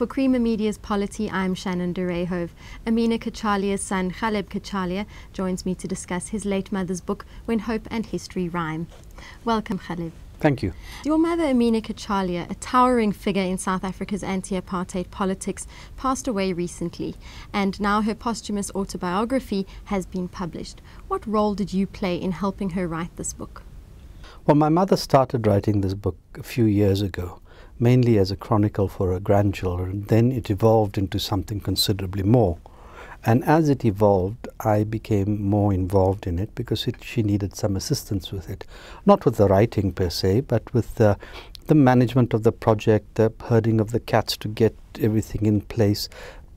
For Creamer Media's Polity, I'm Shannon de Rehove. Amina Cachalia's son, Ebrahim Cachalia, joins me to discuss his late mother's book, When Hope and History Rhyme. Welcome, Ebrahim. Thank you. Your mother, Amina Cachalia, a towering figure in South Africa's anti-apartheid politics, passed away recently, and now her posthumous autobiography has been published. What role did you play in helping her write this book? Well, my mother started writing this book a few years ago, mainly as a chronicle for her grandchildren. Then it evolved into something considerably more. And as it evolved, I became more involved in it because she needed some assistance with it. Not with the writing per se, but with the management of the project, the herding of the cats to get everything in place,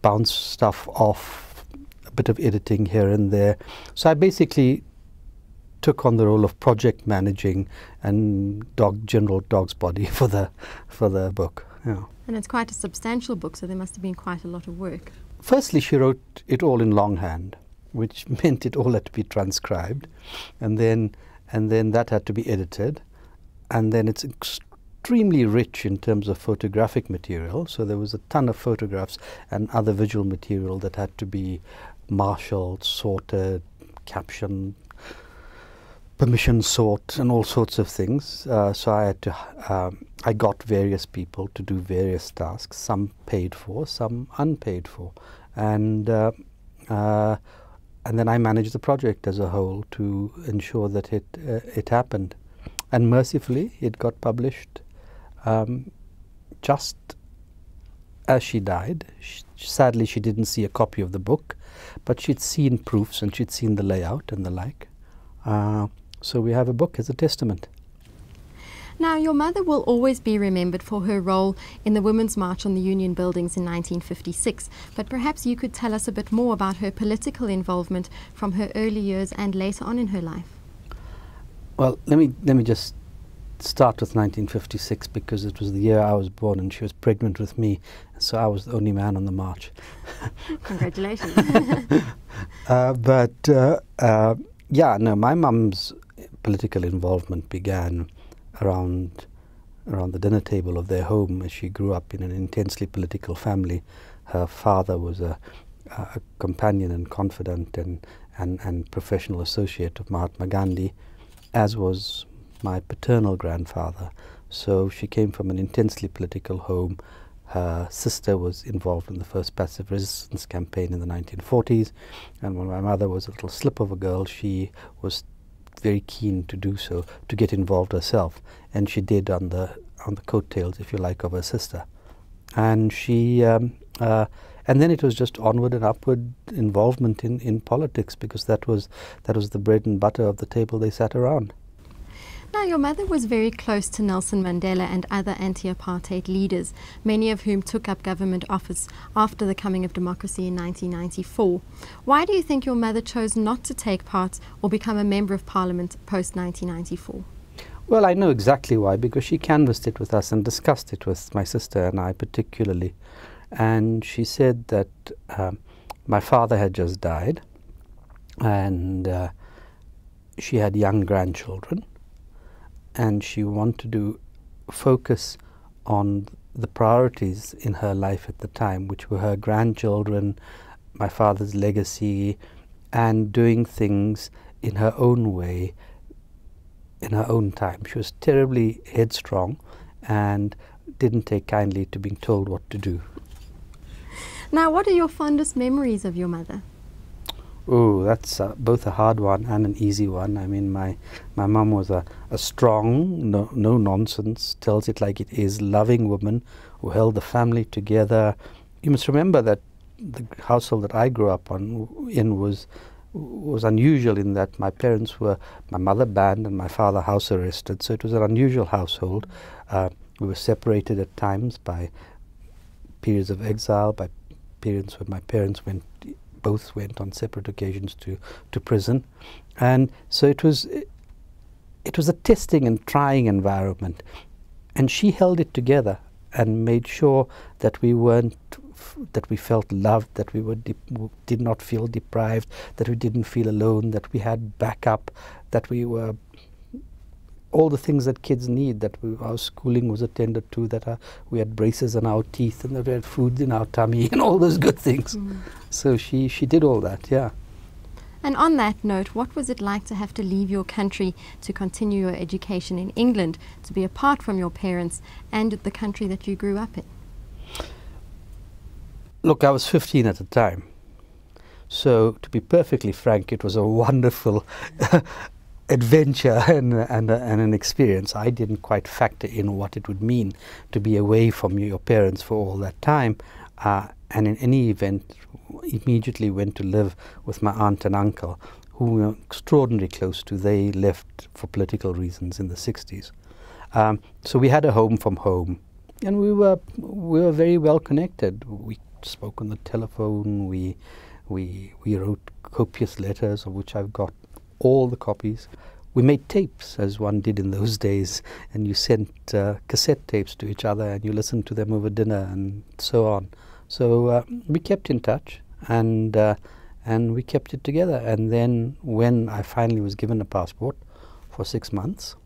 bounce stuff off, a bit of editing here and there. So I basically took on the role of project managing and general dog's body for the book. Yeah. And it's quite a substantial book, so there must have been quite a lot of work. Firstly, she wrote it all in longhand, which meant it all had to be transcribed, and then that had to be edited, and then it's extremely rich in terms of photographic material. So there was a ton of photographs and other visual material that had to be marshaled, sorted, captioned, permission sought, and all sorts of things. So I had to. I got various people to do various tasks, some paid for, some unpaid for, and then I managed the project as a whole to ensure that it happened, and mercifully it got published just as she died. Sadly, she didn't see a copy of the book, but she'd seen proofs and she'd seen the layout and the like. So we have a book as a testament. Now, your mother will always be remembered for her role in the Women's March on the Union Buildings in 1956, but perhaps you could tell us a bit more about her political involvement from her early years and later on in her life. Well, let me just start with 1956 because it was the year I was born and she was pregnant with me, so I was the only man on the march. Congratulations. Yeah, no, my mum's political involvement began around the dinner table of their home as she grew up in an intensely political family. Her father was a companion and confidant and professional associate of Mahatma Gandhi, as was my paternal grandfather. So she came from an intensely political home. Her sister was involved in the first passive resistance campaign in the 1940s, and when my mother was a little slip of a girl, she was very keen to do so, to get involved herself, and she did on the coattails, if you like, of her sister. And she and then it was just onward and upward involvement in politics, because that was the bread and butter of the table they sat around. Now, your mother was very close to Nelson Mandela and other anti-apartheid leaders, many of whom took up government office after the coming of democracy in 1994. Why do you think your mother chose not to take part or become a member of parliament post-1994? Well, I know exactly why, because she canvassed it with us and discussed it with my sister and I particularly. And she said that my father had just died and she had young grandchildren, and she wanted to focus on the priorities in her life at the time, which were her grandchildren, my father's legacy, and doing things in her own way, in her own time. She was terribly headstrong and didn't take kindly to being told what to do. Now, what are your fondest memories of your mother? Oh, that's both a hard one and an easy one. I mean, my mum was a strong, no nonsense, tells it like it is, loving woman who held the family together. You must remember that the household that I grew up in was unusual in that my parents were, my mother banned and my father house arrested, so it was an unusual household. We were separated at times by periods of exile, by periods when my parents both went on separate occasions to prison, and so it was a testing and trying environment, and she held it together and made sure that we felt loved, that we did not feel deprived, that we didn't feel alone, that we had backup, that we were all the things that kids need, that our schooling was attended to, that we had braces on our teeth, and that we had food in our tummy, and all those good things. So she did all that, yeah. And on that note, what was it like to have to leave your country to continue your education in England, to be apart from your parents and the country that you grew up in? Look, I was 15 at the time. So, to be perfectly frank, it was a wonderful adventure and an experience. I didn't quite factor in what it would mean to be away from your parents for all that time. And in any event, immediately went to live with my aunt and uncle, who we were extraordinarily close to. They left for political reasons in the 60s. So we had a home from home, and we were very well connected. We spoke on the telephone. We wrote copious letters, of which I've got all the copies. We made tapes, as one did in those days, and you sent cassette tapes to each other, and you listened to them over dinner, and so on. So we kept in touch, and we kept it together. And then when I finally was given a passport for 6 months,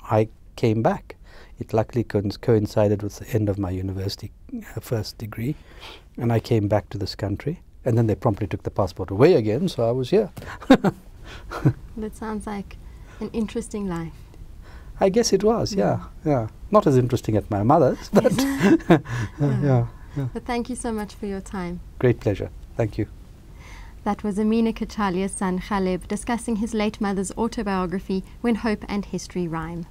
I came back. It luckily coincided with the end of my university first degree, and I came back to this country. And then they promptly took the passport away again, so I was here. That sounds like an interesting life. I guess it was, yeah. Not as interesting as my mother's, but yeah. But thank you so much for your time. Great pleasure. Thank you. That was Amina Cachalia's son Khaleb discussing his late mother's autobiography, When Hope and History Rhyme.